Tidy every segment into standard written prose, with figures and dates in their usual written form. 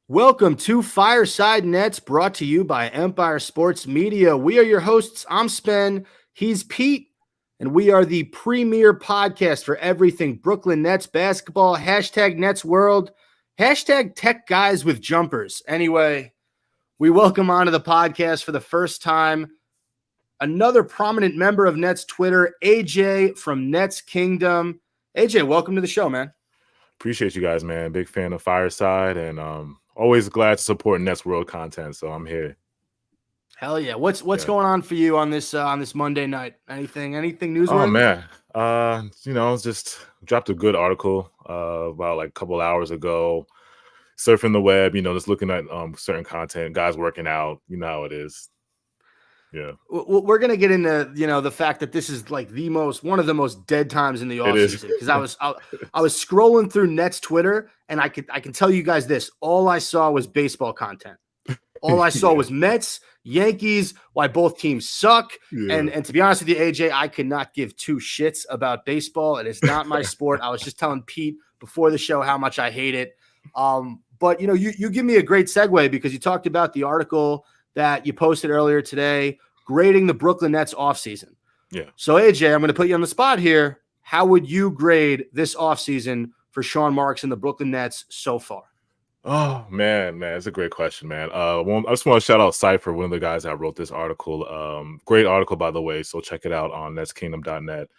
Welcome to Fireside Nets, brought to you by Empire Sports Media. We are your hosts. I'm Spen, he's Pete, and we are the premier podcast for everything Brooklyn Nets basketball, hashtag Nets World, hashtag Tech Guys with Jumpers. Anyway, we welcome onto the podcast for the first time another prominent member of Nets Twitter, AJ from Nets Kingdom. AJ, welcome to the show, man. Appreciate you guys, man. Big fan of Fireside, and always glad to support Nets World content. So I'm here. Hell yeah! What's going on for you on this Monday night? Anything newsworthy? Oh man, just dropped a good article about like a couple hours ago. Surfing the web, just looking at certain content, guys working out. You know how it is. Yeah, we're gonna get into the fact that this is like one of the most dead times in the offseason, because I was scrolling through Nets Twitter, and I can tell you guys this: all I saw was baseball content. All I saw was Mets, Yankees, why both teams suck. Yeah. And to be honest with you, AJ, I could not give two shits about baseball. It is not my sport. I was just telling Pete before the show how much I hate it. But you give me a great segue, because you talked about the article that you posted earlier today, grading the Brooklyn Nets offseason. Yeah. So, AJ, I'm going to put you on the spot here. How would you grade this offseason for Sean Marks and the Brooklyn Nets so far? Oh, man, it's a great question, man. I just want to shout out Cypher, one of the guys that wrote this article. Great article, by the way, so check it out on netskingdom.net.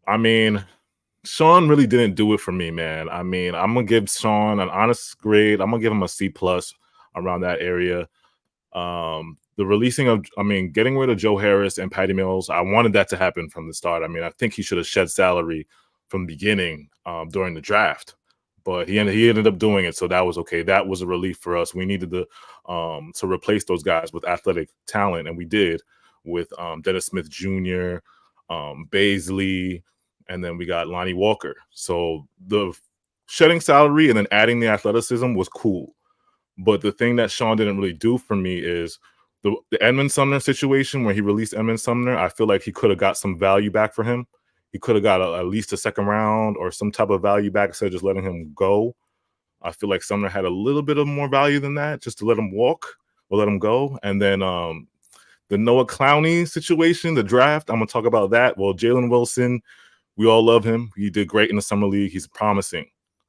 I mean, Sean really didn't do it for me, man. I mean, I'm going to give Sean an honest grade. I'm going to give him a C+ around that area. Getting rid of Joe Harris and Patty Mills, I wanted that to happen from the start. I mean, I think he should have shed salary from the beginning during the draft, but he ended up doing it, so that was okay. That was a relief for us. We needed to replace those guys with athletic talent, and we did with Dennis Smith Jr., Baisley, and then we got Lonnie Walker. So the shedding salary and then adding the athleticism was cool. But the thing that Sean didn't really do for me is the Edmund Sumner situation, where he released Edmund Sumner. I feel like he could have got some value back for him. He could have got at least a second round or some type of value back instead of just letting him go. I feel like Sumner had a little bit of more value than that, just to let him walk or let him go. And then the Noah Clowney situation, the draft, I'm going to talk about that. Well, Jalen Wilson, we all love him. He did great in the summer league. He's promising.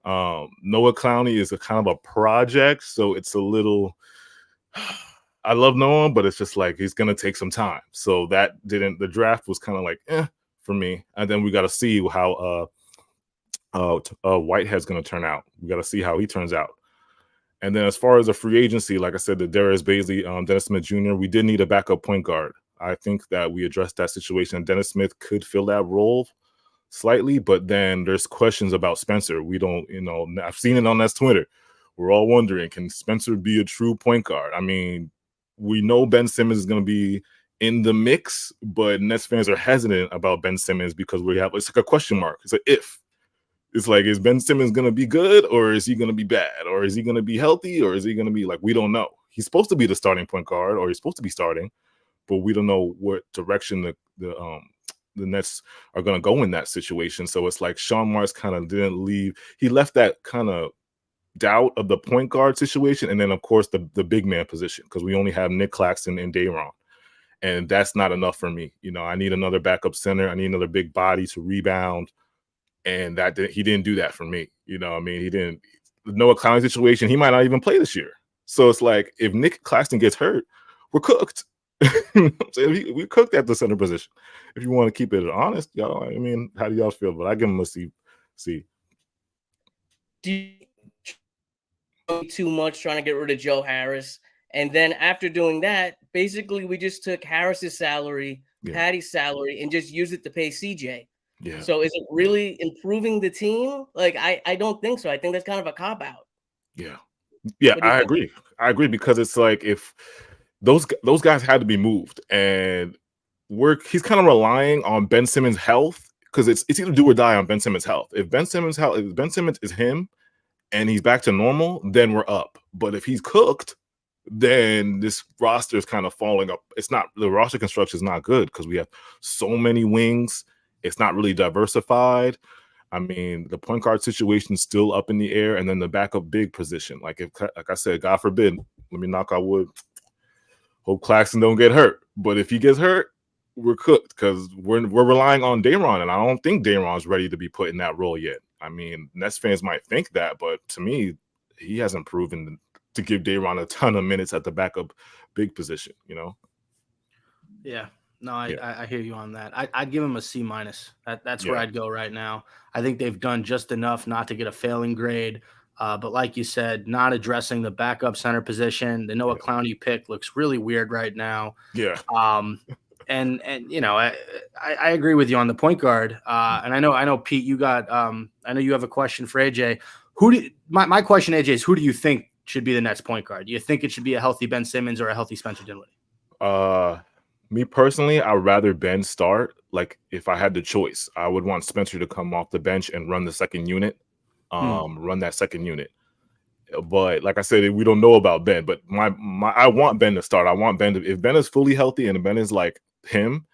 Noah Clowney is a kind of a project, so it's a little I love Noah, but it's just like he's gonna take some time. So the draft was kind of like for me. And then we got to see how Whitehead's gonna turn out. We got to see how he turns out. And then as far as the free agency, like I said, the Darius Baisley, Dennis Smith Jr., we did need a backup point guard. I think that we addressed that situation. Dennis Smith could fill that role slightly, but then there's questions about Spencer. We don't, I've seen it on Nets Twitter. We're all wondering, can Spencer be a true point guard? I mean, we know Ben Simmons is going to be in the mix, but Nets fans are hesitant about Ben Simmons because it's like a question mark. It's like if. It's like, is Ben Simmons going to be good, or is he going to be bad, or is he going to be healthy, or is he going to be like, we don't know. He's supposed to be the starting point guard, or he's supposed to be starting, but we don't know what direction the Nets are going to go in that situation. So it's like Sean Marks kind of didn't leave. He left that kind of doubt of the point guard situation. And then, of course, the big man position, because we only have Nick Claxton and Day'Ron. And that's not enough for me. I need another backup center. I need another big body to rebound. And he didn't do that for me. He didn't. The Noah Clowney situation, he might not even play this year. So it's like, if Nick Claxton gets hurt, we're cooked. We cooked at the center position. If you want to keep it honest, y'all. I mean, how do y'all feel? But I give him a C. Do you too much trying to get rid of Joe Harris, and then after doing that, basically we just took Harris's salary, Patty's salary, and just used it to pay CJ. Yeah. So is it really improving the team? Like, I don't think so. I think that's kind of a cop out. Yeah. I agree. I agree, because it's like, if those guys had to be moved, and he's kind of relying on Ben Simmons' health, because it's either do or die on Ben Simmons' health. If Ben Simmons is him and he's back to normal, then we're up. But if he's cooked, then this roster is kind of falling up. The roster construction is not good, because we have so many wings. It's not really diversified. I mean, the point guard situation's still up in the air, and then the backup big position. Like I said, God forbid, let me knock on wood. Hope Claxton don't get hurt. But if he gets hurt, we're cooked because we're relying on Day'Ron, and I don't think Day'Ron's ready to be put in that role yet. I mean, Nets fans might think that, but to me, he hasn't proven to give Day'Ron a ton of minutes at the backup big position, you know? Yeah. No, I hear you on that. I'd give him a C-. That's where I'd go right now. I think they've done just enough not to get a failing grade. But like you said, not addressing the backup center position. The Noah Clowney pick looks really weird right now. Yeah. And you know, I agree with you on the point guard. And I know Pete, you got I know you have a question for AJ. My question, AJ, is who do you think should be the Nets point guard? Do you think it should be a healthy Ben Simmons or a healthy Spencer Dinwiddie? Me personally, I'd rather Ben start. Like if I had the choice, I would want Spencer to come off the bench and run the second unit. Run that second unit. But like I said, we don't know about Ben. But I want Ben to start. I want Ben to, if Ben is fully healthy and Ben is like him,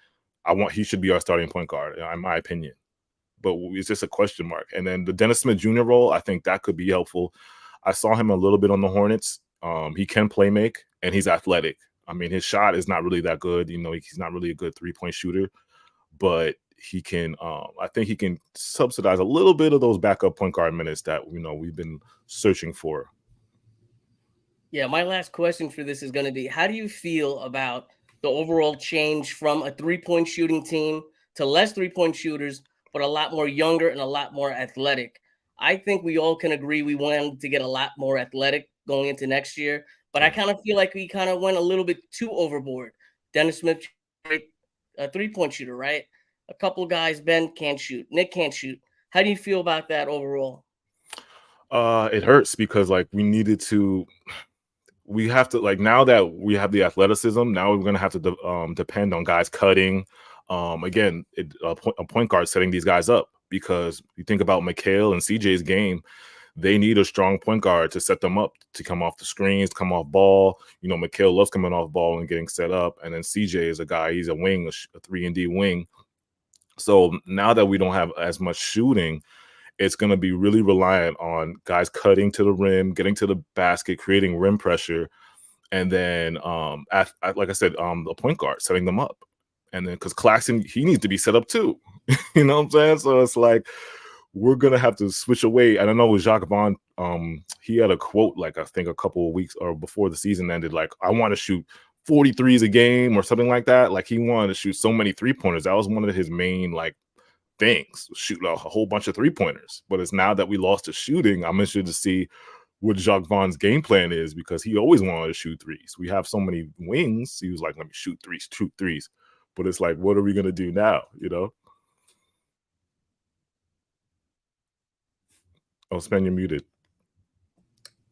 he should be our starting point guard, in my opinion. But it's just a question mark. And then the Dennis Smith Jr. role, I think that could be helpful. I saw him a little bit on the Hornets. He can play make, and he's athletic. I mean, his shot is not really that good. You know, he's not really a good three-point shooter, but he can. I think he can subsidize a little bit of those backup point guard minutes that we've been searching for. Yeah, my last question for this is going to be: how do you feel about the overall change from a three-point shooting team to less three-point shooters, but a lot more younger and a lot more athletic? I think we all can agree we wanted to get a lot more athletic going into next year. But I kind of feel like we kind of went a little bit too overboard. Dennis Smith, a three-point shooter, right? A couple guys, Ben can't shoot, Nick can't shoot. How do you feel about that overall? It hurts because we have to, like, now that we have the athleticism, now we're going to have to depend on guys cutting. Again, a point guard setting these guys up, because you think about McHale and CJ's game. They need a strong point guard to set them up, to come off the screens, come off ball. McHale loves coming off ball and getting set up. And then CJ is a guy, he's a wing, a 3-and-D wing. So now that we don't have as much shooting, it's going to be really reliant on guys cutting to the rim, getting to the basket, creating rim pressure. And then, like I said, the point guard setting them up. And then, because Claxton, he needs to be set up too. You know what I'm saying? So it's like, we're going to have to switch away. And I know with Jacques Vaughn, he had a quote, like, I think a couple of weeks or before the season ended, like, I want to shoot 43s a game or something like that. Like, he wanted to shoot so many three-pointers. That was one of his main, like, things, shoot a whole bunch of three-pointers. But it's now that we lost to shooting, I'm interested to see what Jacques Vaughn's game plan is, because he always wanted to shoot threes. We have so many wings. He was like, let me shoot threes. But it's like, what are we going to do now, Oh, Spen, you're muted.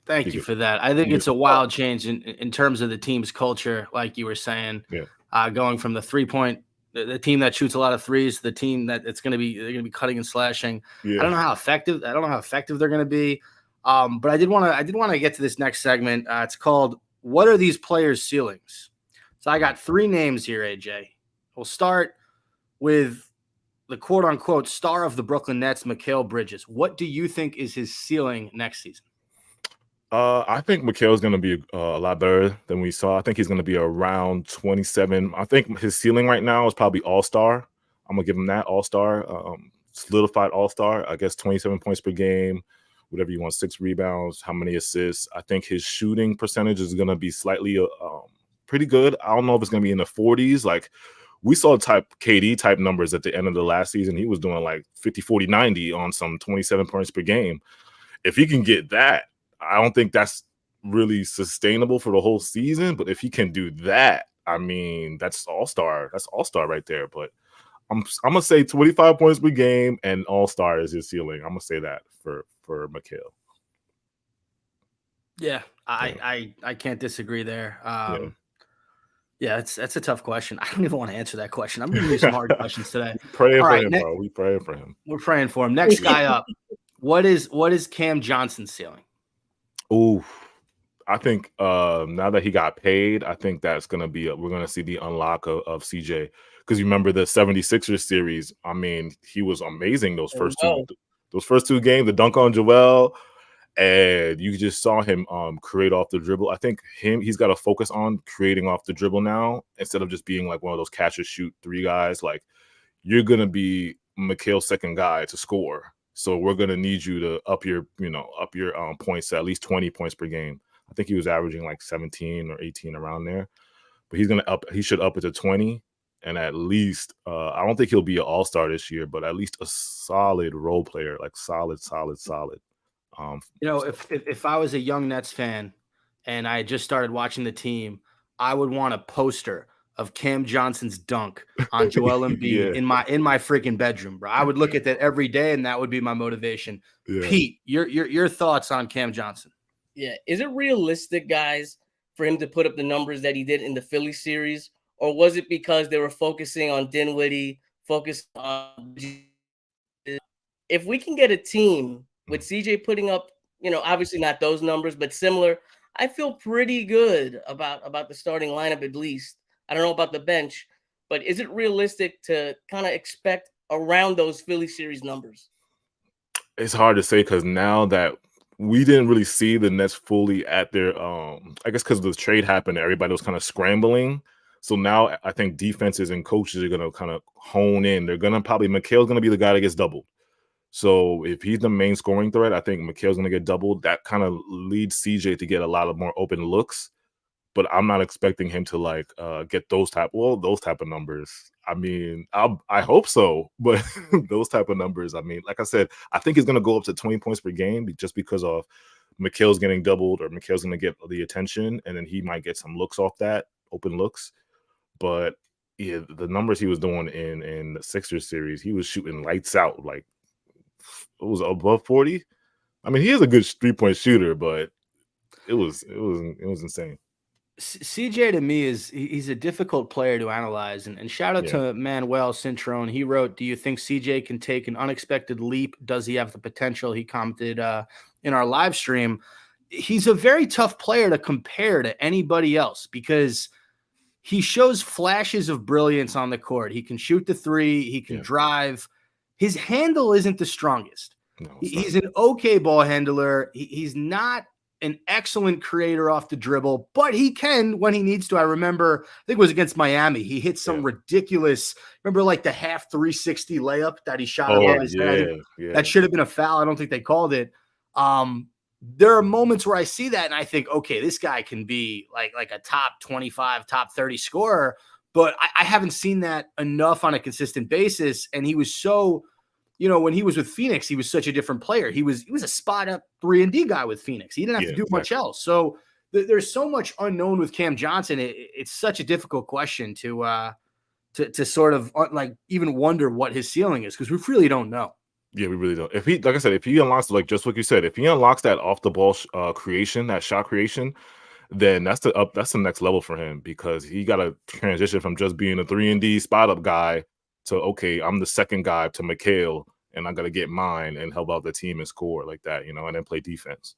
Thank you for that. I think it's a wild change in terms of the team's culture, like you were saying. Yeah. Going from the 3-point, the team that shoots a lot of threes, to the team that they're going to be cutting and slashing. Yeah. I don't know how effective they're going to be. But I did want to get to this next segment. It's called "What Are These Players' Ceilings?" So I got 3 names here, AJ. We'll start with the quote-unquote star of the Brooklyn Nets, Mikal Bridges. What do you think is his ceiling next season? I think Mikhail's going to be a lot better than we saw. I think he's going to be around 27. I think his ceiling right now is probably all-star. I'm going to give him that, all-star, solidified all-star. I guess 27 points per game, whatever you want, 6 rebounds, how many assists. I think his shooting percentage is going to be slightly pretty good. I don't know if it's going to be in the 40s. Like, we saw KD type numbers at the end of the last season. He was doing like 50, 40, 90 on some 27 points per game. If he can get that, I don't think that's really sustainable for the whole season. But if he can do that, I mean, that's all-star. That's all-star right there. But I'm going to say 25 points per game and all-star is his ceiling. I'm going to say that for Mikal. Yeah, I can't disagree there. Yeah, that's a tough question. I don't even want to answer that question. I'm giving you some hard questions today. Praying for him, bro. We praying for him. We're praying for him. Next guy up. What is Cam Johnson's ceiling? Ooh, I think now that he got paid, I think that's gonna be we're gonna see the unlock of CJ. Because you remember the 76ers series. I mean, he was amazing those first Those first 2 games, the dunk on Joel, and you just saw him create off the dribble. I think he's got to focus on creating off the dribble now instead of just being like one of those catch and shoot 3 guys. Like, you're gonna be Mikhail's second guy to score, so we're gonna need you to up your points to at least 20 points per game. I think he was averaging like 17 or 18 around there, but he should up it to 20. And at least, I don't think he'll be an all-star this year, but at least a solid role player, like solid. If I was a young Nets fan and I just started watching the team, I would want a poster of Cam Johnson's dunk on Joel Embiid in my freaking bedroom, bro. I would look at that every day, and that would be my motivation. Yeah. Pete, your thoughts on Cam Johnson? Yeah, is it realistic, guys, for him to put up the numbers that he did in the Philly series? Or was it because they were focusing on Dinwiddie, focused on – if we can get a team with CJ putting up, obviously not those numbers, but similar, I feel pretty good about the starting lineup at least. I don't know about the bench, but is it realistic to kind of expect around those Philly series numbers? It's hard to say because now that we didn't really see the Nets fully at their I guess because the trade happened, everybody was kind of scrambling. So now I think defenses and coaches are going to kind of hone in. They're going to Mikhail's going to be the guy that gets doubled. So if he's the main scoring threat, I think Mikhail's going to get doubled. That kind of leads CJ to get a lot of more open looks. But I'm not expecting him to get those type of numbers. I mean, I hope so, but those type of numbers, I mean, like I said, I think he's going to go up to 20 points per game just because of Mikhail's getting doubled or Mikhail's going to get the attention, and then he might get some looks off that, open looks. But yeah, the numbers he was doing in the Sixers series, he was shooting lights out, like it was above 40. I mean, he is a good 3-point shooter, but it was insane. CJ to me he's a difficult player to analyze, and shout out to Manuel Cintrone. He wrote, "Do you think CJ can take an unexpected leap? Does he have the potential?" He commented in our live stream. He's a very tough player to compare to anybody else because he shows flashes of brilliance on the court. He can shoot the 3. He can drive. His handle isn't the strongest. No, he's an okay ball handler. He's not an excellent creator off the dribble, but he can when he needs to. I remember, I think it was against Miami. He hit some ridiculous, remember like the half 360 layup that he shot above his head? That should have been a foul. I don't think they called it. There are moments where I see that and I think, okay, this guy can be like a top 25, top 30 scorer, but I haven't seen that enough on a consistent basis. And he was so, when he was with Phoenix, he was such a different player. He was a spot up 3-and-D guy with Phoenix. He didn't have to do much else. So there's so much unknown with Cam Johnson. It's such a difficult question to sort of even wonder what his ceiling is because we really don't know. Yeah, we really don't. If he, like I said, if he unlocks, like just what you said, if he unlocks that off the ball creation, that shot creation, then that's the next level for him because he got to transition from just being a 3-and-D spot up guy to, okay, I'm the second guy to Mikhail and I got to get mine and help out the team and score like that, and then play defense.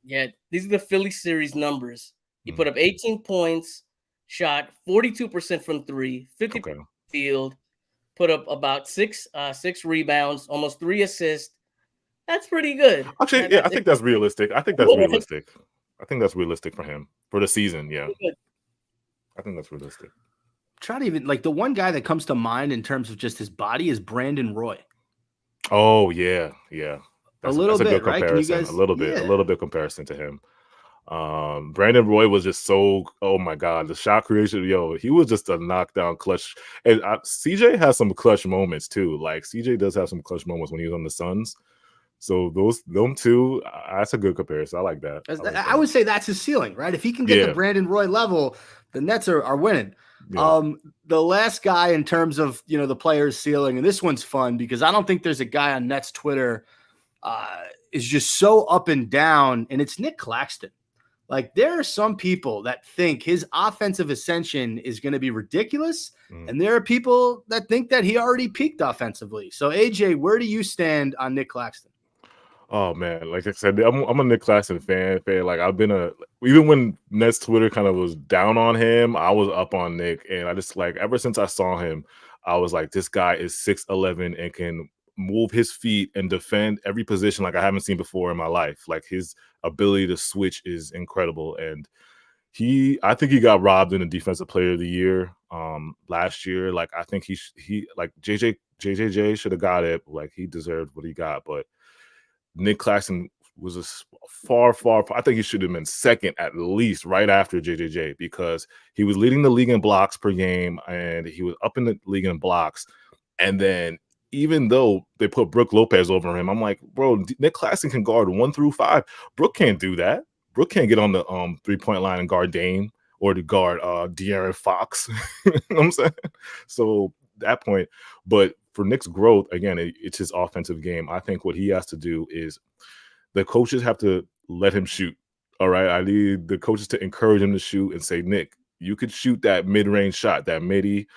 Yeah, these are the Philly series numbers. He put up 18 points, shot 42% from 3, 50% field. Put up about six rebounds, almost 3 assists. That's pretty good. Actually, I think that's realistic. I think that's realistic for him for the season. Yeah, I think that's realistic. Try to even the one guy that comes to mind in terms of just his body is Brandon Roy. Oh yeah. That's a good comparison. Right? Guys, a little bit comparison to him. Brandon Roy was just so, oh my God, the shot creation, he was just a knockdown clutch. And CJ has some clutch moments too. Like CJ does have some clutch moments when he was on the Suns. So them two, that's a good comparison. I like that. I would say that's his ceiling, right? If he can get the Brandon Roy level, the Nets are winning. Yeah. The last guy in terms of the player's ceiling, and this one's fun because I don't think there's a guy on Nets Twitter is just so up and down, and it's Nick Claxton. Like, there are some people that think his offensive ascension is going to be ridiculous, and there are people that think that he already peaked offensively. So, AJ, where do you stand on Nick Claxton? Oh, man. Like I said, I'm a Nick Claxton fan. Like, I've been even when Nets Twitter kind of was down on him, I was up on Nick. And I just, ever since I saw him, I was like, this guy is 6'11" and can move his feet and defend every position like I haven't seen before in my life. Like his ability to switch is incredible. And I think he got robbed in the defensive player of the year last year. Like I think he like JJJ should have got it. Like he deserved what he got, but Nick Claxton was a far. I think he should have been second at least, right after JJJ, because he was leading the league in blocks per game, and he was up in the league in blocks. And then even though they put Brook Lopez over him, I'm like, bro, Nick Claxton can guard 1 through 5. Brook can't do that. Brook can't get on the 3-point line and guard Dame or to guard De'Aaron Fox. You know what I'm saying? So that point, but for Nick's growth, again, it's his offensive game. I think what he has to do is the coaches have to let him shoot. All right. I need the coaches to encourage him to shoot and say, Nick, you could shoot that mid-range shot, that midi.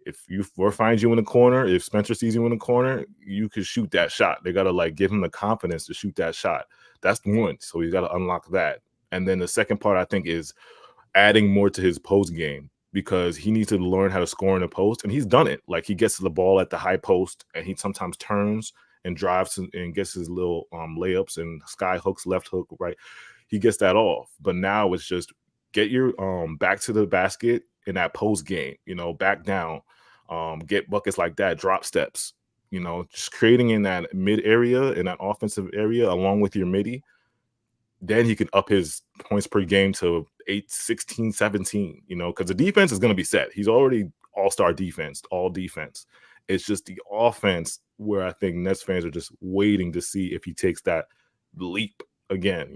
If you find you in the corner, if Spencer sees you in the corner, you could shoot that shot. They got to like give him the confidence to shoot that shot. That's one. So he's got to unlock that. And then the second part, I think, is adding more to his post game, because he needs to learn how to score in the post. And he's done it. Like he gets the ball at the high post and he sometimes turns and drives and gets his little layups and sky hooks, left hook, right. He gets that off. But now it's just get your back to the basket in that post game, back down, get buckets like that, drop steps, just creating in that mid area, in that offensive area, along with your midi. Then he can up his points per game to 8, 16, 17, because the defense is going to be set. He's already all-star defense, all defense. It's just the offense where I think Nets fans are just waiting to see if he takes that leap again,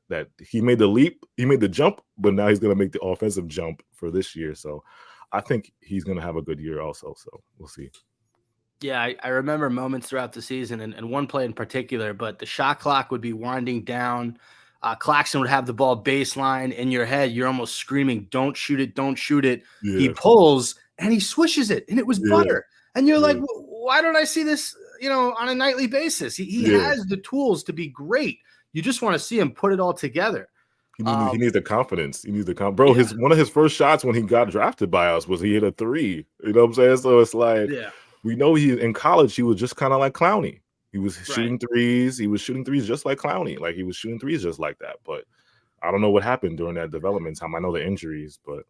that he made the leap, he made the jump, but now he's going to make the offensive jump for this year. So I think he's going to have a good year also. So we'll see. Yeah, I remember moments throughout the season and one play in particular, but the shot clock would be winding down. Claxton would have the ball baseline in your head. You're almost screaming, don't shoot it, don't shoot it. Yeah. He pulls and he swishes it, and it was butter. And you're like, why don't I see this, on a nightly basis? He has the tools to be great. You just want to see him put it all together. He needs the confidence. He needs the confidence. Bro, one of his first shots when he got drafted by us was he hit a 3. You know what I'm saying? So it's like, we know in college, he was just kind of like Clowney. He was shooting threes. He was shooting threes just like Clowney. Like he was shooting threes just like that. But I don't know what happened during that development time. I know the injuries, but.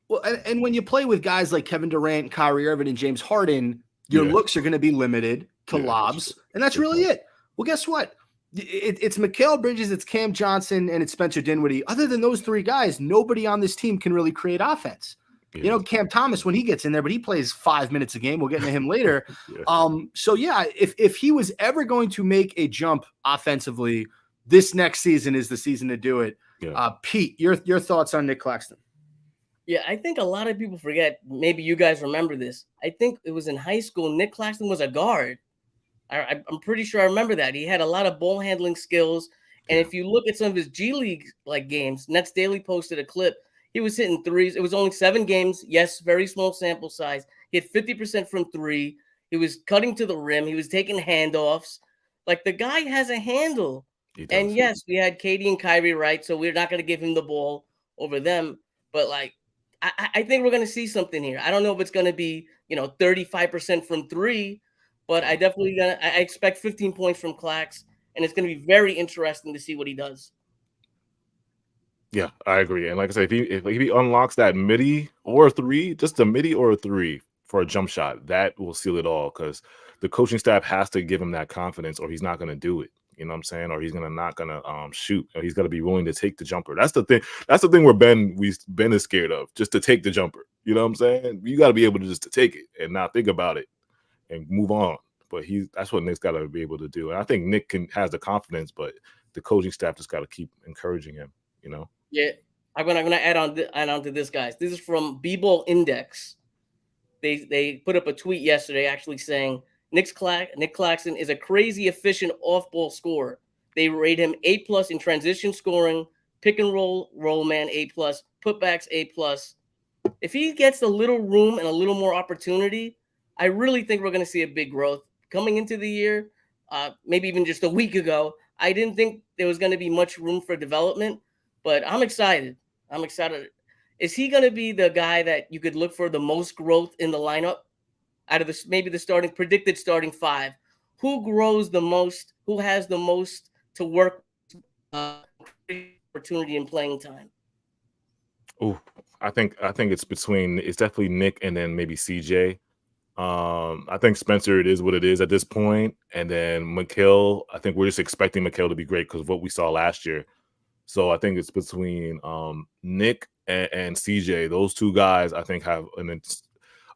Well, and when you play with guys like Kevin Durant, Kyrie Irving, and James Harden, your looks are going to be limited to lobs. And that's really it. Well, guess what? It's Mikal Bridges, it's Cam Johnson, and it's Spencer Dinwiddie. Other than those 3 guys, nobody on this team can really create offense. Cam Thomas when he gets in there, but he plays 5 minutes a game. We'll get into him later. If he was ever going to make a jump offensively, this next season is the season to do it. Pete, your thoughts on Nick Claxton? Yeah, I think a lot of people forget. Maybe you guys remember this. I think it was in high school. Nick Claxton was a guard. I'm pretty sure I remember that. He had a lot of ball handling skills. And if you look at some of his G League games, Nets Daily posted a clip. He was hitting threes. It was only 7 games. Yes, very small sample size. He hit 50% from 3. He was cutting to the rim. He was taking handoffs. Like, the guy has a handle. And yes, we had Katie and Kyrie, right? So we're not going to give him the ball over them. But I think we're going to see something here. I don't know if it's going to be, 35% from 3, but I expect 15 points from Clax, and it's going to be very interesting to see what he does. Yeah, I agree. And like I said, if he unlocks that midi or a 3, just a midi or a 3 for a jump shot, that will seal it all, because the coaching staff has to give him that confidence or he's not going to do it. You know what I'm saying? Or he's not gonna shoot. Or he's got to be willing to take the jumper. That's the thing. That's the thing where Ben is scared of, just to take the jumper. You know what I'm saying? You got to be able to just to take it and not think about it and move on. But that's what Nick's got to be able to do. And I think Nick has the confidence, but the coaching staff just got to keep encouraging him. Yeah, I'm gonna add on to this, guys. This is from B-Ball Index. They put up a tweet yesterday actually saying Nick Claxton is a crazy efficient off-ball scorer. They rate him A+ in transition scoring, pick and roll man A+, putbacks A+. If he gets a little room and a little more opportunity, I really think we're going to see a big growth coming into the year. Maybe even just a week ago, I didn't think there was going to be much room for development, but I'm excited. Is he going to be the guy that you could look for the most growth in the lineup? Out of maybe the predicted starting 5, who grows the most, who has the most to work opportunity and playing time? Oh, I think it's definitely Nick and then maybe CJ. I think Spencer, it is what it is at this point. And then Mikal, I think we're just expecting Mikal to be great because of what we saw last year. So I think it's between Nick and CJ. Those two guys, I think, have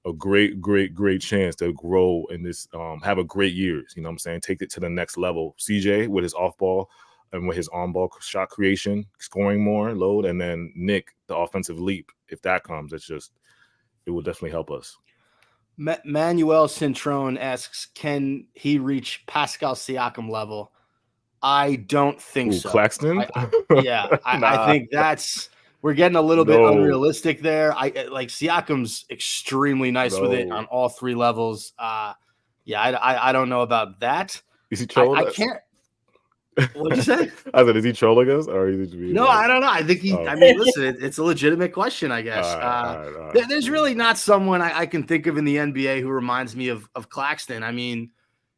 a great chance to grow in this, have a great years. You know what I'm saying? Take it to the next level. CJ with his off ball and with his on ball shot creation, scoring more load, and then Nick, the offensive leap. If that comes, it will definitely help us. Manuel Cintrone asks, can he reach Pascal Siakam level? I don't think so. Claxton? I think we're getting a little bit unrealistic there. Like Siakam's extremely nice with it on all three levels. I don't know about that. Is he trolling? I can't. What'd you say? I said, is he trolling us, or is he being? No, I don't know. I think he. I mean, listen, it's a legitimate question, I guess. All right. There's really not someone I can think of in the NBA who reminds me of Claxton. I mean,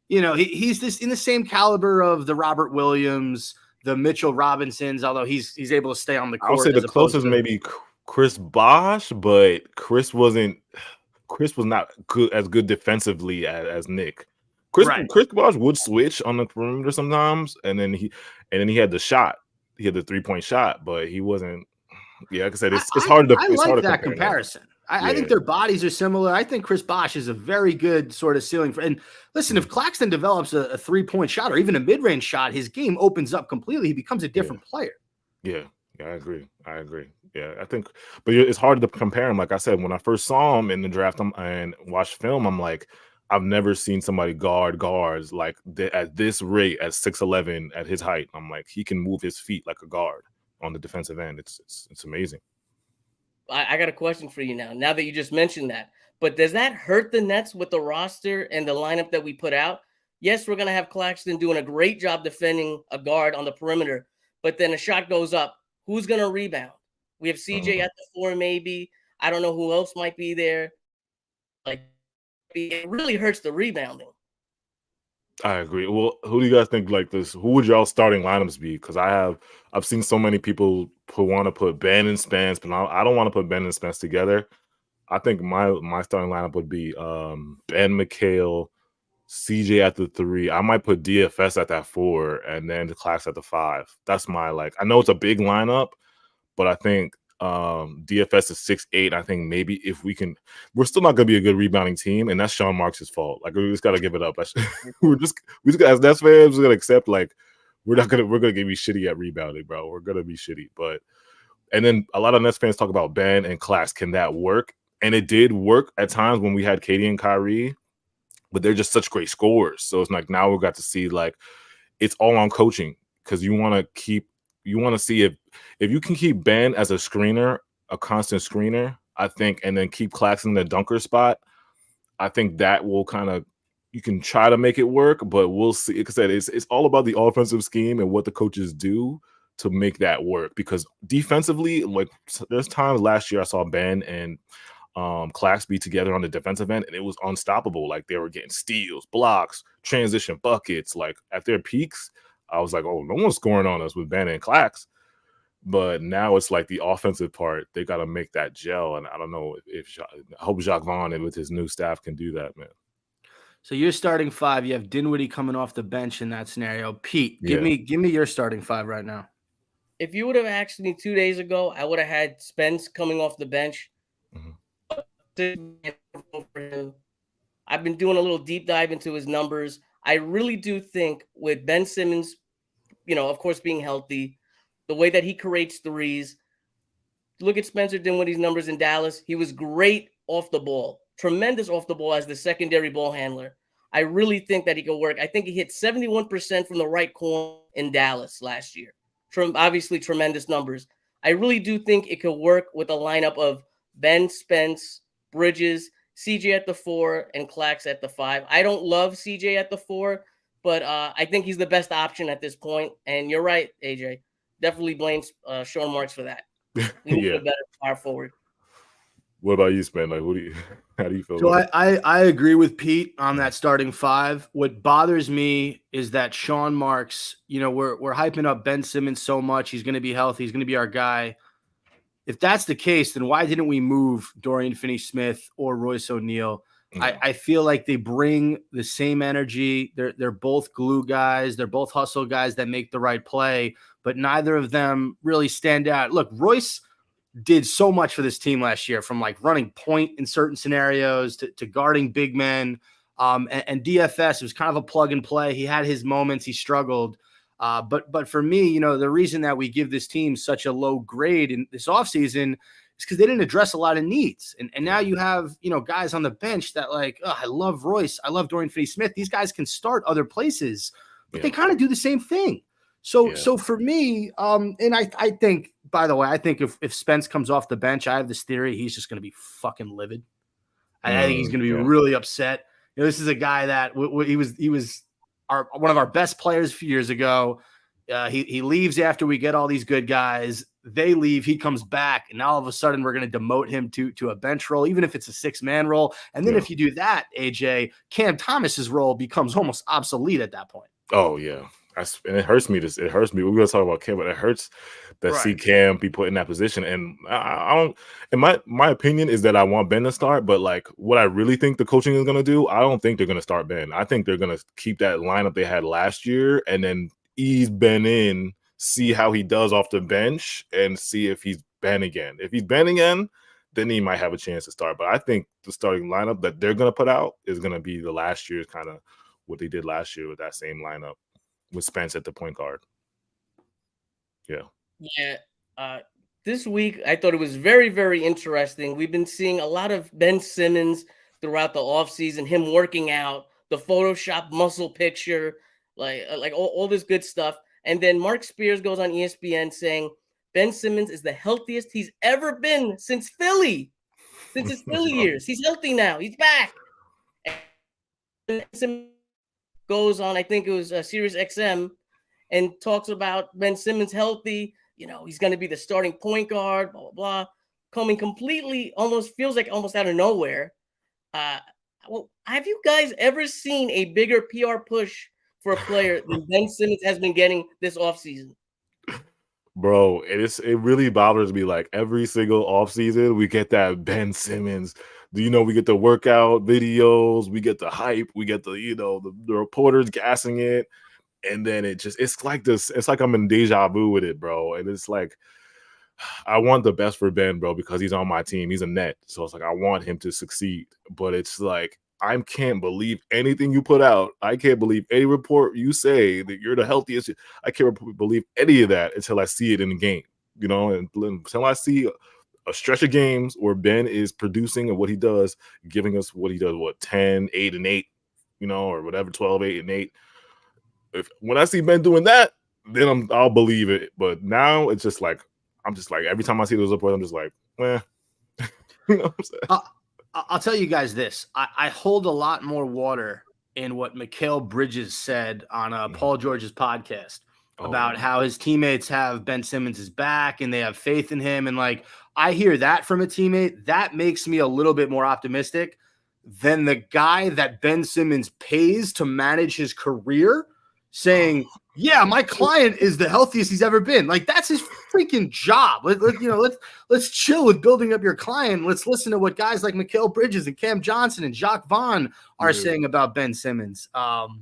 you know, he's this in the same caliber of the Robert Williams, the Mitchell Robinsons, although he's able to stay on the court. I would say the closest maybe Chris Bosh, but Chris was not good defensively as Nick. Chris Bosh would switch on the perimeter sometimes, and then he had the shot. He had the 3-point shot, but he wasn't. Yeah, like I said, it's hard to. I like that comparison. I think their bodies are similar. I think Chris Bosh is a very good sort of ceiling for. And listen, if Claxton develops a 3-point shot or even a mid-range shot, his game opens up completely. He becomes a different player. Yeah, I agree. Yeah, I think, but it's hard to compare him. Like I said, when I first saw him in the draft and watched film, I'm like, I've never seen somebody guard guards like at this rate at 6'11" at his height. I'm like, he can move his feet like a guard on the defensive end. It's amazing. I got a question for you now that you just mentioned that. But does that hurt the Nets with the roster and the lineup that we put out? Yes, we're going to have Claxton doing a great job defending a guard on the perimeter, but then a shot goes up. Who's going to rebound? We have CJ at the 4 maybe. I don't know who else might be there. Like, it really hurts the rebounding. I agree. Well, who do you guys think like this? Who would y'all starting lineups be? Because I've seen so many people who want to put Ben and Spence, but I don't want to put Ben and Spence together. I think my starting lineup would be Ben, Mikal, CJ at the 3. I might put DFS at that 4, and then the Clax at the 5. That's my I know it's a big lineup, but I think DFS is 6'8". I think maybe if we can, we're still not going to be a good rebounding team, and that's Sean Marks' fault. Like, we just got to give it up. we just as Nets fans, we're gonna accept we're gonna be shitty at rebounding, bro. We're gonna be shitty. But and then a lot of Nets fans talk about Ben and Clax. Can that work? And it did work at times when we had Katie and Kyrie, but they're just such great scorers. So it's like now we've got to see it's all on coaching, because you want to see if you can keep Ben as a screener, a constant screener, I think, and then keep Claxton in the dunker spot. I think that will you can try to make it work, but we'll see. Like I said, it's all about the offensive scheme and what the coaches do to make that work. Because defensively, there's times last year I saw Ben and Clax be together on the defensive end, and it was unstoppable. Like, they were getting steals, blocks, transition buckets. Like, at their peaks, I was like, oh, no one's scoring on us with Ben and Clax. But now it's like the offensive part, they got to make that gel. And I don't know I hope Jacques Vaughn with his new staff can do that, man. So you're starting 5. You have Dinwiddie coming off the bench in that scenario. Pete, give me your starting 5 right now. If you would have asked me 2 days ago, I would have had Spence coming off the bench. I've been doing a little deep dive into his numbers. I really do think with Ben Simmons, of course, being healthy, the way that he creates threes. Look at Spencer Dinwiddie's numbers in Dallas. He was great off the ball, tremendous off the ball as the secondary ball handler. I really think that he could work. I think he hit 71% from the right corner in Dallas last year. Obviously, tremendous numbers. I really do think it could work with a lineup of Ben, Spence, Bridges, CJ at the 4, and Clax at the 5. I don't love CJ at the 4, but I think he's the best option at this point. And you're right, AJ. Definitely blames Sean Marks for that. We need a better power forward. What about you, Spen? Like, how do you feel? So I agree with Pete on that starting five. What bothers me is that Sean Marks, we're hyping up Ben Simmons so much. He's going to be healthy. He's going to be our guy. If that's the case, then why didn't we move Dorian Finney-Smith or Royce O'Neal? I feel like they bring the same energy. They're both glue guys. They're both hustle guys that make the right play, but neither of them really stand out. Look, Royce did so much for this team last year, from like running point in certain scenarios to guarding big men. And DFS was kind of a plug and play. He had his moments. He struggled. But for me, the reason that we give this team such a low grade in this offseason is because they didn't address a lot of needs. And now you have, guys on the bench that like, I love Royce. I love Dorian Finney-Smith. These guys can start other places, but they kind of do the same thing. So for me, and I think, by the way, I think if Spence comes off the bench, I have this theory he's just going to be fucking livid. I think he's going to be really upset. This is a guy that he was one of our best players a few years ago. He leaves after we get all these good guys. They leave, he comes back, and now all of a sudden we're going to demote him to a bench role, even if it's a 6-man role. And then if you do that, AJ, Cam Thomas's role becomes almost obsolete at that point. Oh yeah. And it hurts me. It hurts me. We're going to talk about Cam, but it hurts that see Cam be put in that position. And I don't. And my opinion is that I want Ben to start, but like what I really think the coaching is going to do, I don't think they're going to start Ben. I think they're going to keep that lineup they had last year and then ease Ben in, see how he does off the bench, and see if he's Ben again. If he's Ben again, then he might have a chance to start. But I think the starting lineup that they're going to put out is going to be the last year's kind of what they did last year with that same lineup, with Spence at the point guard. This week I thought it was very, very interesting. We've been seeing a lot of Ben Simmons throughout the offseason, him working out, the Photoshop muscle picture, like all this good stuff. And then Mark Spears goes on ESPN saying Ben Simmons is the healthiest he's ever been since Philly, since his Philly years. He's healthy now. He's back. And Simmons goes on, I think it was Sirius XM, and talks about Ben Simmons healthy. He's going to be the starting point guard, blah, blah, blah. Coming completely, feels like almost out of nowhere. Have you guys ever seen a bigger PR push for a player than Ben Simmons has been getting this offseason? Bro, it really bothers me. Like every single offseason, we get that Ben Simmons. We get the workout videos, we get the hype, we get the the reporters gassing it, and then it's like this. It's like I'm in deja vu with it, bro. And it's like I want the best for Ben, bro, because he's on my team. He's a net, so it's like I want him to succeed. But it's like I can't believe anything you put out. I can't believe any report you say that you're the healthiest. I can't believe any of that until I see it in the game. And until I see a stretch of games where Ben is producing and what he does, giving us what he does, 10, 8, and 8, or whatever, 12, 8, and 8. When I see Ben doing that, then I'll believe it. But now it's just like every time I see those reports, I'm just like, you know what I'm saying? I'll tell you guys this. I hold a lot more water in what Mikal Bridges said on Paul George's podcast about how his teammates have Ben Simmons' back and they have faith in him. And like, I hear that from a teammate. That makes me a little bit more optimistic than the guy that Ben Simmons pays to manage his career saying, yeah, my client is the healthiest he's ever been. Like, that's his freaking job. Let's chill with building up your client. Let's listen to what guys like Mikal Bridges and Cam Johnson and Jacques Vaughn are saying about Ben Simmons. I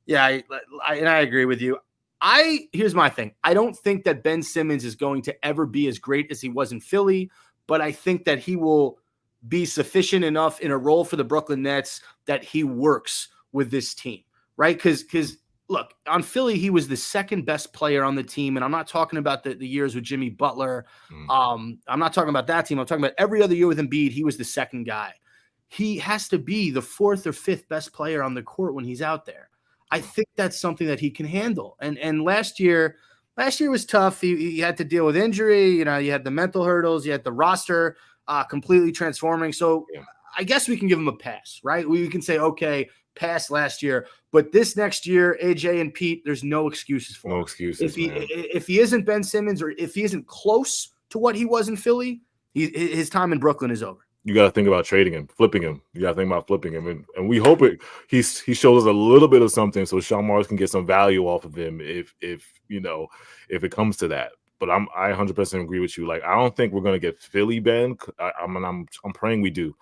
agree with you. Here's my thing. I don't think that Ben Simmons is going to ever be as great as he was in Philly, but I think that he will be sufficient enough in a role for the Brooklyn Nets that he works with this team, right? Because look, on Philly, he was the second best player on the team, and I'm not talking about the years with Jimmy Butler. I'm not talking about that team. I'm talking about every other year with Embiid, he was the second guy. He has to be the fourth or fifth best player on the court when he's out there. I think that's something that he can handle. And last year was tough. He had to deal with injury. You had the mental hurdles. You had the roster completely transforming. So I guess we can give him a pass, right? We can say, okay, pass last year. But this next year, AJ and Pete, there's no excuses for him. No excuses, if he isn't Ben Simmons or if he isn't close to what he was in Philly, his time in Brooklyn is over. you got to think about trading him, flipping him. You got to think about flipping him, and we hope he shows us a little bit of something, so Sean Marks can get some value off of him if it comes to that. But I 100% agree with you. Like, I don't think we're gonna get Philly Ben. I'm praying we do,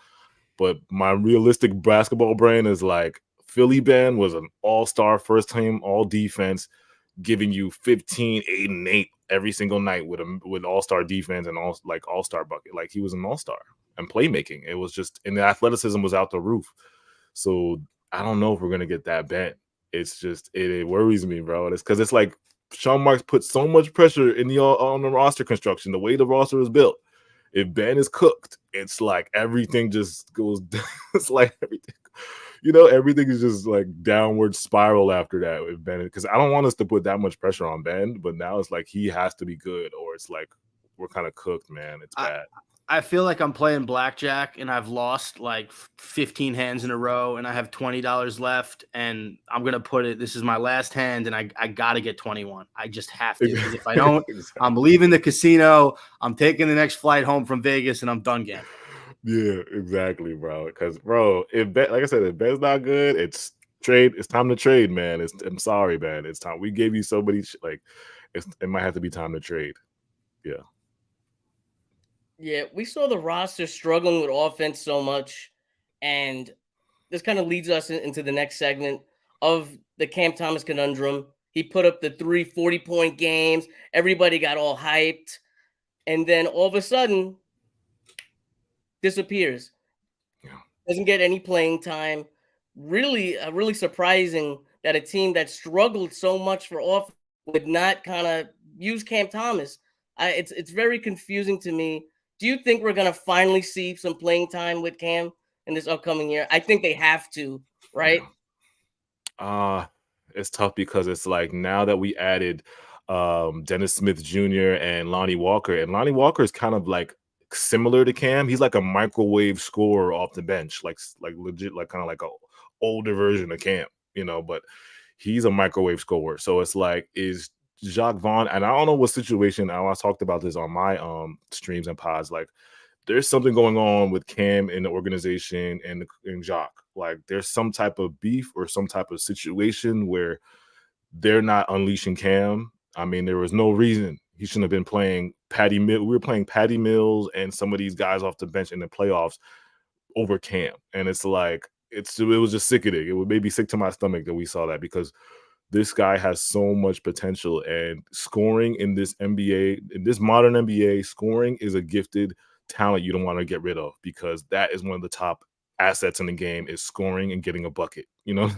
but my realistic basketball brain is like Philly Ben was an all-star, first team, all defense, giving you 15, 8, and 8 every single night with all-star defense and all-star bucket. Like, he was an all-star and playmaking. It was just, and the athleticism was out the roof. So I don't know if we're gonna get that Ben. It's just it worries me, bro. It's because it's like Sean Marks put so much pressure on the roster construction, the way the roster is built. If Ben is cooked, it's like everything just goes. It's like everything is just like downward spiral after that with Ben. Because I don't want us to put that much pressure on Ben, but now it's like he has to be good, or it's like we're kind of cooked, man. It's bad. I feel like I'm playing blackjack and I've lost like 15 hands in a row and I have $20 left and I'm going to put it, this is my last hand and I got to get 21. I just have to, because if I don't, exactly. I'm leaving the casino. I'm taking the next flight home from Vegas and I'm done gambling. Yeah, exactly, bro. Because, bro, like I said, if Ben's not good, it's trade. It's time to trade, man. I'm sorry, man. It's time. We gave you so many, it might have to be time to trade. Yeah. Yeah, we saw the roster struggling with offense so much, and this kind of leads us into the next segment of the Cam Thomas conundrum. He put up the 3 40-point games. Everybody got all hyped, and then all of a sudden, disappears. Yeah. Doesn't get any playing time. Really surprising that a team that struggled so much for offense would not kind of use Cam Thomas. It's very confusing to me. Do you think we're going to finally see some playing time with Cam in this upcoming year? I think they have to, right? It's tough because it's like now that we added Dennis Smith Jr. and Lonnie Walker, and Lonnie Walker is kind of like similar to Cam. He's like a microwave scorer off the bench, like legit, like kind of like a older version of Cam, but he's a microwave scorer. So it's like, is Jacques Vaughn, and I don't know what situation. I talked about this on my streams and pods. Like, there's something going on with Cam in the organization and Jacques. Like, there's some type of beef or some type of situation where they're not unleashing Cam. I mean, there was no reason he shouldn't have been playing Patty Mills. We were playing Patty Mills and some of these guys off the bench in the playoffs over Cam, and it's like it was just sickening. It would maybe sick to my stomach that we saw that, because this guy has so much potential, and scoring in this NBA, in this modern NBA, scoring is a gifted talent you don't want to get rid of, because that is one of the top assets in the game, is scoring and getting a bucket. You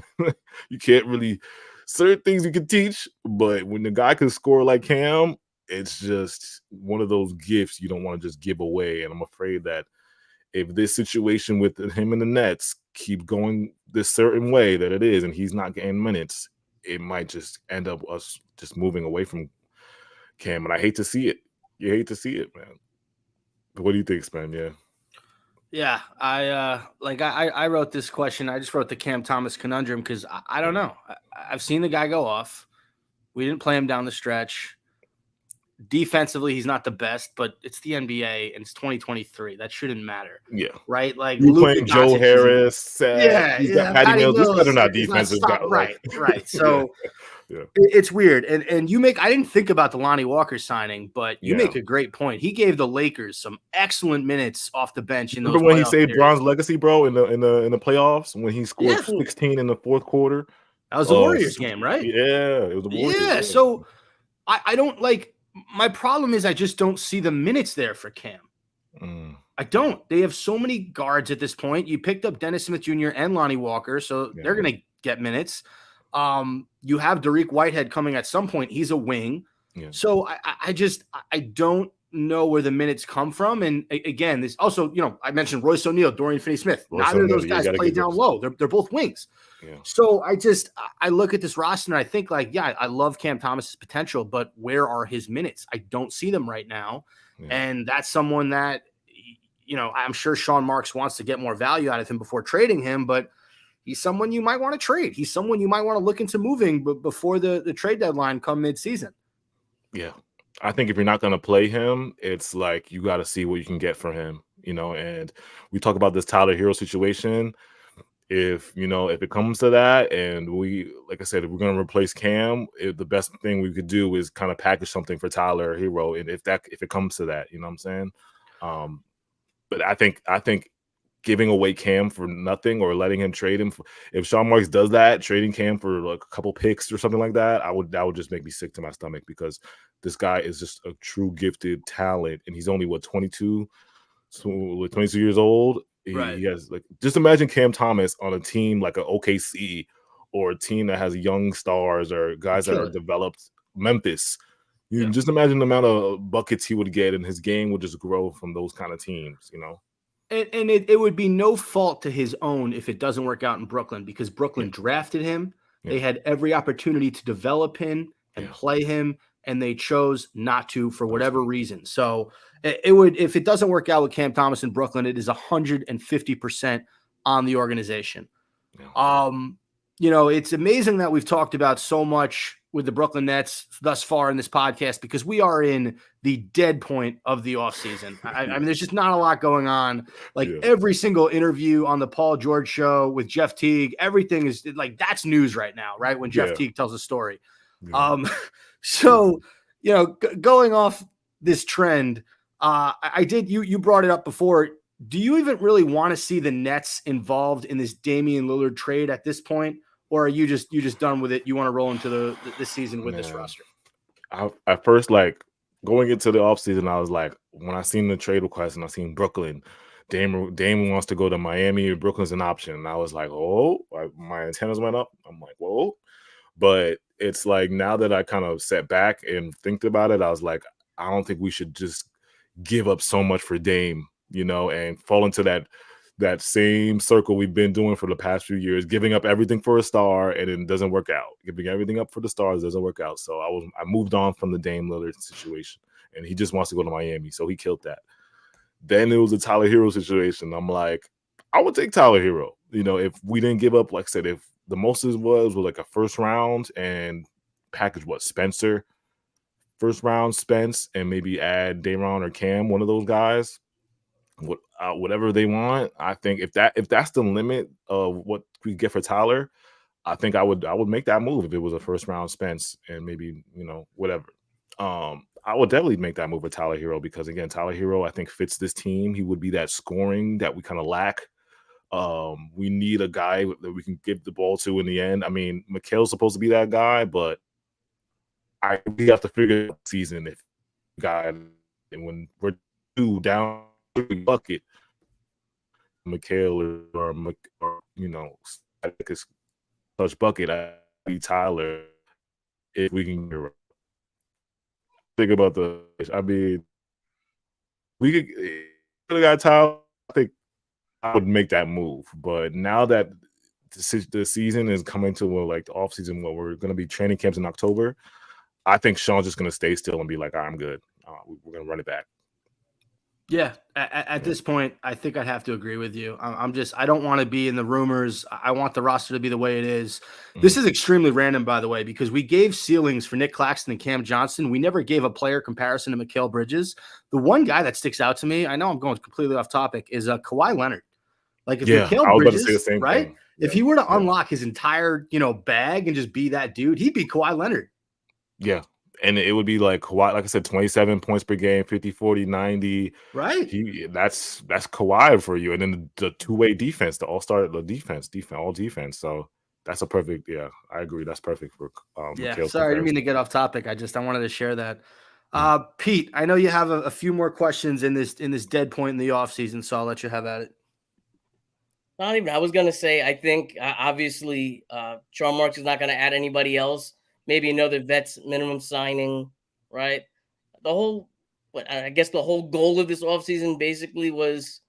can't really, certain things you can teach, but when the guy can score like Cam, it's just one of those gifts you don't want to just give away. And I'm afraid that if this situation with him and the Nets keep going this certain way that it is, and he's not getting minutes, it might just end up us just moving away from Cam, and I hate to see it. You hate to see it, man. But what do you think, Spen? Yeah, I wrote this question. I just wrote the Cam Thomas conundrum because I don't know. I've seen the guy go off. We didn't play him down the stretch. Defensively, he's not the best, but it's the NBA and it's 2023. That shouldn't matter. Yeah. Right? Like, you're playing Joe Harris. He's got Patty Mills. These guys are not defensive guys. Right. So it's weird. And I didn't think about the Lonnie Walker signing, but you make a great point. He gave the Lakers some excellent minutes off the bench in those. Remember when he saved Bron's legacy, bro, in the playoffs when he scored 16 in the fourth quarter? That was the Warriors game, right? Yeah, it was the Warriors. Yeah. So I don't like. My problem is I just don't see the minutes there for Cam. I don't. They have so many guards at this point. You picked up Dennis Smith Jr. and Lonnie Walker, so they're going to get minutes. You have Dariq Whitehead coming at some point. He's a wing. Yeah. So I don't know where the minutes come from. And again, this also, I mentioned Royce O'Neal, Dorian Finney-Smith. Neither of those guys play down low. They're both wings. Yeah. So I look at this roster and I think I love Cam Thomas's potential, but where are his minutes? I don't see them right now. Yeah. And that's someone that, I'm sure Sean Marks wants to get more value out of him before trading him, but he's someone you might want to trade. He's someone you might want to look into moving before the trade deadline come mid-season. Yeah. I think if you're not going to play him, it's like you got to see what you can get for him. and we talk about this Tyler Hero situation. If it comes to that, and we, like I said, if we're going to replace Cam, the best thing we could do is kind of package something for Tyler Hero. And if it comes to that, you know what I'm saying? But I think giving away Cam for nothing or letting him trade him, if Sean Marks does that, trading Cam for like a couple picks or something like that, that would just make me sick to my stomach, because this guy is just a true gifted talent, and he's only 22 years old. He has, like, just imagine Cam Thomas on a team like an OKC, or a team that has young stars or guys that are developed. Memphis. You can just imagine the amount of buckets he would get, and his game would just grow from those kind of teams, And it would be no fault to his own if it doesn't work out in Brooklyn, because Brooklyn drafted him. They had every opportunity to develop him and play him, and they chose not to for whatever reason. So it would, if it doesn't work out with Cam Thomas in Brooklyn, it is 150% on the organization. It's amazing that we've talked about so much with the Brooklyn Nets thus far in this podcast, because we are in the dead point of the offseason. I mean, there's just not a lot going on. Like every single interview on the Paul George show with Jeff Teague, everything is like, that's news right now, right? When Jeff Teague tells a story. So, going off this trend, you brought it up before. Do you even really want to see the Nets involved in this Damian Lillard trade at this point? Or are you just done with it? You want to roll into this season with this roster? At first, like, going into the offseason, I was like, when I seen the trade request and I seen Brooklyn, Dame wants to go to Miami, Brooklyn's an option. And I was like, my antennas went up. I'm like, whoa. But it's like, now that I kind of sat back and think about it, I was like, I don't think we should just give up so much for Dame, and fall into that same circle we've been doing for the past few years, giving up everything for a star, and it doesn't work out. Giving everything up for the stars doesn't work out. So I moved on from the Dame Lillard situation, and he just wants to go to Miami, so he killed that. Then it was a Tyler Hero situation. I'm like, I would take Tyler Hero. If we didn't give up, like I said, if the most was like a first round and package Spencer, first round Spence, and maybe add Day'Ron or Cam, one of those guys. Whatever they want, I think if that's the limit of what we get for Tyler, I think I would make that move if it was a first round Spence and maybe whatever. I would definitely make that move with Tyler Hero, because again, Tyler Hero, I think, fits this team. He would be that scoring that we kind of lack. We need a guy that we can give the ball to in the end. I mean, Mikhail's supposed to be that guy, but we have to figure out the season if guy, and when we're 2 down bucket, Mikhail or touch bucket, I'd be Tyler if we can get think about we could have got Tyler. I think I would make that move. But now that the season is coming to like the off season, where we're going to be training camps in October, I think Sean's just going to stay still and be like, I'm good. We're going to run it back. Yeah, at this point, I think I'd have to agree with you. I don't want to be in the rumors. I want the roster to be the way it is. This is extremely random, by the way, because we gave ceilings for Nick Claxton and Cam Johnson. We never gave a player comparison to Mikal Bridges. The one guy that sticks out to me, I know I'm going completely off topic, is Kawhi Leonard. Like, if Mikal Bridges, say the same right? Thing. If he were to unlock his entire, bag and just be that dude, he'd be Kawhi Leonard. Yeah. And it would be like Kawhi, like I said, 27 points per game, 50, 40, 90. Right. That's Kawhi for you. And then the two-way defense, the all-star, the defense, all defense. So that's a perfect, I agree. That's perfect for Sorry, I didn't mean to get off topic. I wanted to share that. Pete, I know you have a few more questions in this dead point in the offseason, so I'll let you have at it. Not even. I was going to say, I think, obviously, Sean Marks is not going to add anybody else. Maybe another vets minimum signing, right? I guess the whole goal of this offseason basically was,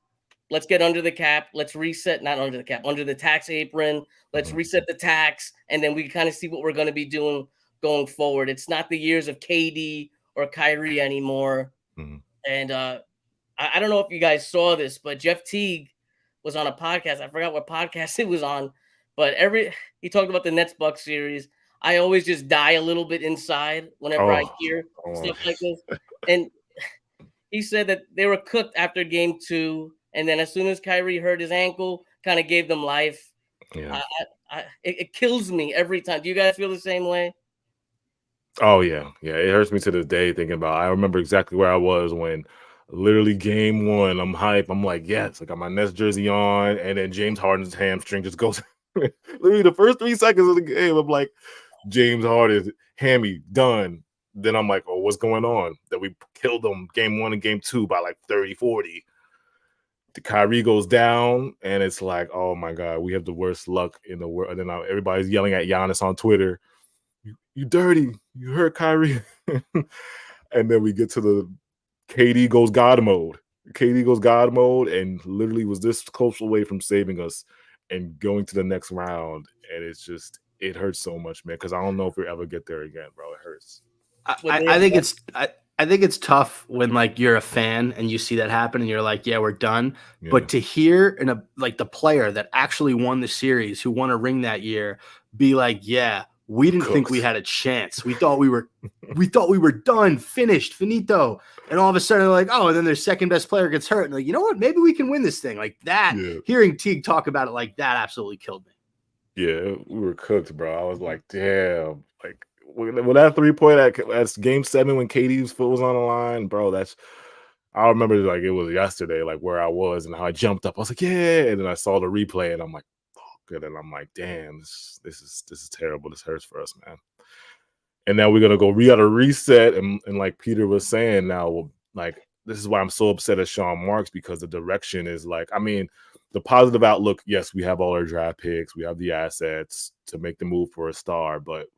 let's get under the cap. Let's reset, not under the cap, under the tax apron. Let's reset the tax. And then we kind of see what we're going to be doing going forward. It's not the years of KD or Kyrie anymore. And I don't know if you guys saw this, but Jeff Teague was on a podcast. I forgot what podcast it was on, but he talked about the Nets-Bucks series. I always just die a little bit inside whenever I hear stuff like this. And he said that they were cooked after game 2, and then as soon as Kyrie hurt his ankle, kind of gave them life. Yeah. It kills me every time. Do you guys feel the same way? Oh yeah, yeah. It hurts me to this day thinking about. I remember exactly where I was when, literally game 1. I'm hype. I'm like, yes, I got my Nets jersey on, and then James Harden's hamstring just goes. Literally the first 3 seconds of the game, I'm like, James Harden hammy done. Then I'm like, oh, what's going on? That we killed them game 1 and game 2 by like 30, 40. The Kyrie goes down, and it's like, oh my god, we have the worst luck in the world. And then everybody's yelling at Giannis on Twitter. You dirty, you hurt Kyrie. And then we get to the KD goes God mode. KD goes God mode, and literally was this close away from saving us and going to the next round. And it's just, it hurts so much, man, because I don't know if we ever get there again, bro. It hurts. I think it's tough when like you're a fan and you see that happen and you're like, yeah, we're done. Yeah. But to hear like the player that actually won the series, who won a ring that year, be like, yeah, we didn't think we had a chance. We thought we were done, finished, finito. And all of a sudden they're like, oh, and then their second best player gets hurt. And like, you know what? Maybe we can win this thing. Like that. Yeah. Hearing Teague talk about it like that absolutely killed me. Yeah, we were cooked, bro. I was like, damn. Like when that 3-point at game 7 when KD's foot was on the line, bro, I remember like it was yesterday, like where I was and how I jumped up. I was like, yeah. And then I saw the replay and I'm like, good. And I'm like, damn, this is terrible. This hurts for us, man. And now we got to reset. And like Peter was saying, now, like, this is why I'm so upset at Sean Marks, because the direction is like, I mean, the positive outlook, yes, we have all our draft picks, we have the assets to make the move for a star, but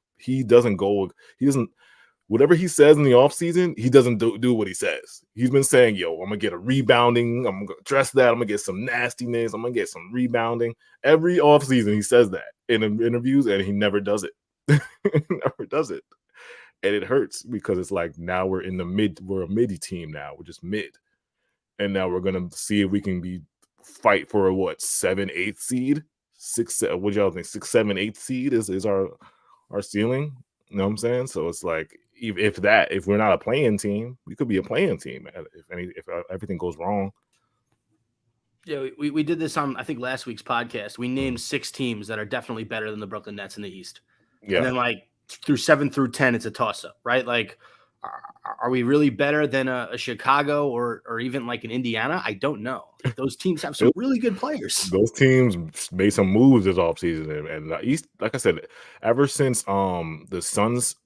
whatever he says in the offseason, he doesn't do what he says. He's been saying, yo, I'm going to get a rebounding. I'm going to address that. I'm going to get some nastiness. I'm going to get some rebounding. Every offseason, he says that in interviews, and he never does it. Never does it. And it hurts because it's like now we're in the mid. We're a midi team now. We're just mid. And now we're going to see if we can fight for a 7-8 seed? 6, what y'all think? 6, 7, 8 seed is our ceiling. You know what I'm saying? So it's like, if we're not a playing team, we could be a playing team if everything goes wrong. Yeah, we did this on, I think, last week's podcast. We named 6 teams that are definitely better than the Brooklyn Nets in the East. Yeah. And then like through 7 through 10, it's a toss-up, right? Like, are we really better than a Chicago or even like an Indiana? I don't know. Like, those teams have some really good players. Those teams made some moves this offseason. And the East, like I said, ever since the Suns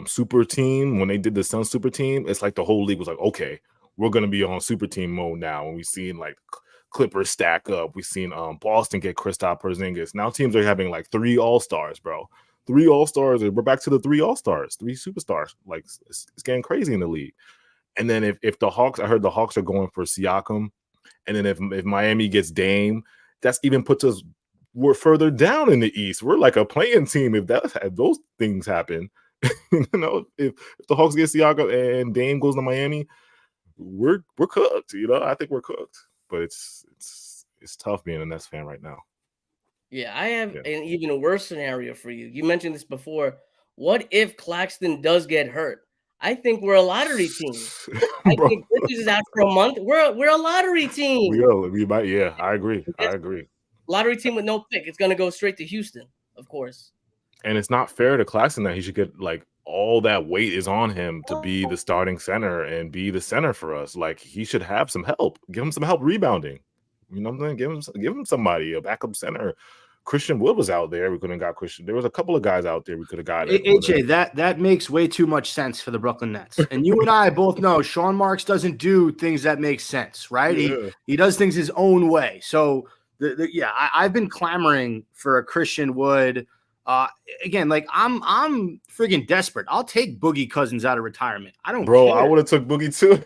super team, when they did the Suns super team, it's like the whole league was like, okay, we're going to be on super team mode now. And we've seen like Clippers stack up. We've seen Boston get Kristaps Porzingis. Now teams are having like 3 all-stars, bro. 3 all-stars. We're back to the 3 all-stars, 3 superstars. Like it's getting crazy in the league. And then if the Hawks, I heard the Hawks are going for Siakam. And then if Miami gets Dame, that's even puts us, we're further down in the East. We're like a playing team if those things happen. You know, if the Hawks get Siakam and Dame goes to Miami, we're cooked. You know, I think we're cooked. But it's tough being a Nets fan right now. Yeah, I have an even worse scenario for you. You mentioned this before. What if Claxton does get hurt? I think we're a lottery team. I think Bridges is out for a month. We're a lottery team. We might. Yeah, I agree. Lottery team with no pick. It's going to go straight to Houston, of course. And it's not fair to Claxton that he should get like all that weight is on him to be the starting center and be the center for us. Like he should have some help. Give him some help rebounding. You know what I'm saying? Give him somebody, a backup center. Christian Wood was out there. We couldn't have got Christian. There was a couple of guys out there we could have got. AJ, that makes way too much sense for the Brooklyn Nets. And you and I both know Sean Marks doesn't do things that make sense, right? Yeah. He does things his own way. So I've been clamoring for a Christian Wood. Again, like I'm friggin' desperate. I'll take Boogie Cousins out of retirement. I don't care. I would have took Boogie too.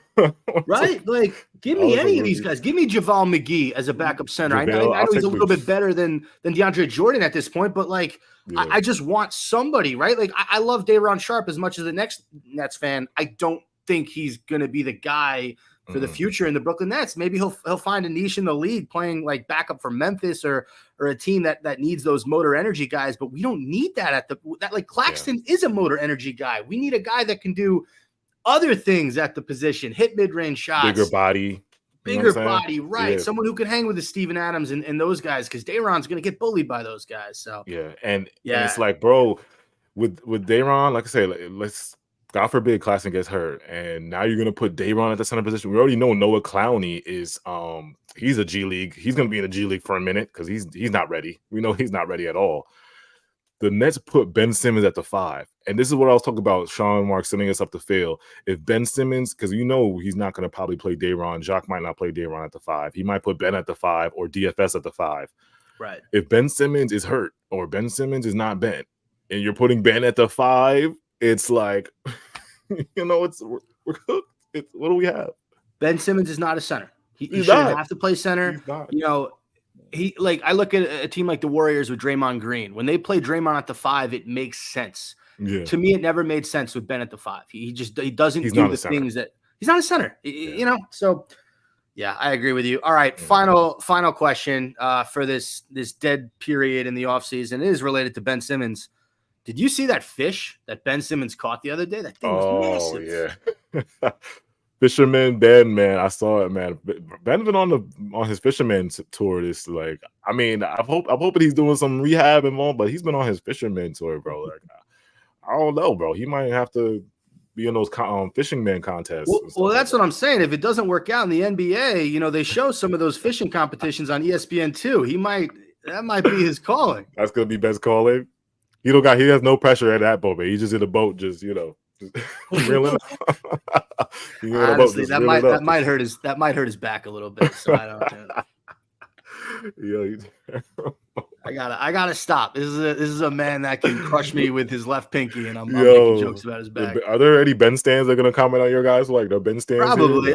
Right? Like, give me any of these guys. Give me JaVale McGee as a backup center. I know he's a little bit better than DeAndre Jordan at this point, but like I just want somebody, right? Like I love Day'Ron Sharpe as much as the next Nets fan. I don't think he's gonna be the guy for the future in the Brooklyn Nets. Maybe he'll find a niche in the league playing like backup for Memphis or a team that needs those motor energy guys, but we don't need that like Claxton is a motor energy guy. We need a guy that can do other things at the position, hit mid-range shots, bigger body, right? Yeah. Someone who can hang with the Steven Adams and those guys, because Dayron's going to get bullied by those guys. So and it's like, bro, with Dayron, like I said, let's God forbid Claxton gets hurt, and now you're gonna put Dayron at the center position. We already know Noah Clowney is he's a G League. He's gonna be in the G League for a minute because he's not ready. We know he's not ready at all. The Nets put Ben Simmons at the 5, and this is what I was talking about. Sean Mark sending us up the field. If Ben Simmons, because he's not gonna probably play Dayron. Jacques might not play Dayron at the 5. He might put Ben at the 5 or DFS at the 5. Right. If Ben Simmons is hurt or Ben Simmons is not Ben, and you're putting Ben at the 5, it's like, we're cooked. What do we have? Ben Simmons is not a center. He shouldn't have to play center. I look at a team like the Warriors with Draymond Green. When they play Draymond at the 5, it makes sense. Yeah. To me, it never made sense with Ben at the 5. He doesn't do the things that he's not a center. Yeah. So yeah, I agree with you. All right, final question for this dead period in the offseason. It is related to Ben Simmons. Did you see that fish that Ben Simmons caught the other day? That thing was massive. Yeah. Fisherman Ben, man. I saw it, man. Ben's been on his fisherman tour. This I'm hoping he's doing some rehab and all, but he's been on his fisherman tour, bro. Like, I don't know, bro. He might have to be in those fishing man contests. Well, that's what I'm saying. If it doesn't work out in the NBA, they show some of those fishing competitions on ESPN too. That might be his calling. That's gonna be Ben's calling. He has no pressure at that boat, man. He's just in a boat, just reeling up. Honestly, that might hurt his back a little bit. So I don't. I gotta stop. This is a man that can crush me with his left pinky, and I'm making jokes about his back. Are there any Ben stands that are gonna comment on your guys? Like the Ben stands? Probably.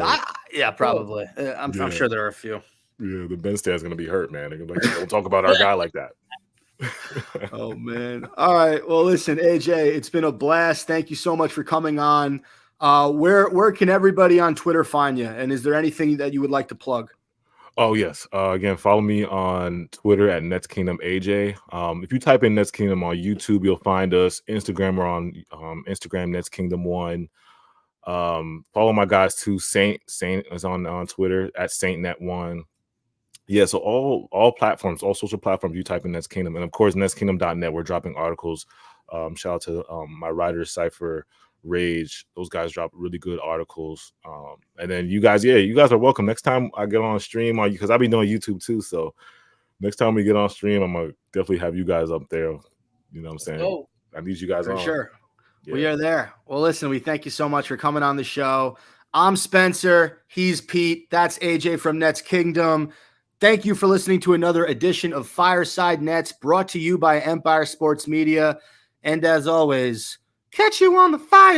Probably. I'm sure there are a few. Yeah, the Ben stand's gonna be hurt, man. They're gonna be like, don't talk about our guy like that. Oh man. All right. Well, listen, AJ, it's been a blast. Thank you so much for coming on. Where can everybody on Twitter find you? And is there anything that you would like to plug? Oh yes. Again, follow me on Twitter at Nets Kingdom AJ. If you type in Nets Kingdom on YouTube, you'll find us. Instagram, we're on Instagram Nets Kingdom 1. Follow my guys too. Saint is on Twitter at SaintNet1. Yeah, so all platforms, all social platforms, you type in Nets Kingdom. And of course, netskingdom.net, we're dropping articles. Shout out to my writers, Cypher, Rage. Those guys drop really good articles. And then you guys are welcome. Next time I get on stream, because I'll be doing YouTube too. So next time we get on stream, I'm going to definitely have you guys up there. You know what I'm saying? I need you guys on. For sure. Yeah. We are there. Well, listen, we thank you so much for coming on the show. I'm Spencer. He's Pete. That's AJ from Nets Kingdom. Thank you for listening to another edition of Fireside Nets, brought to you by Empire Sports Media. And as always, catch you on the fire.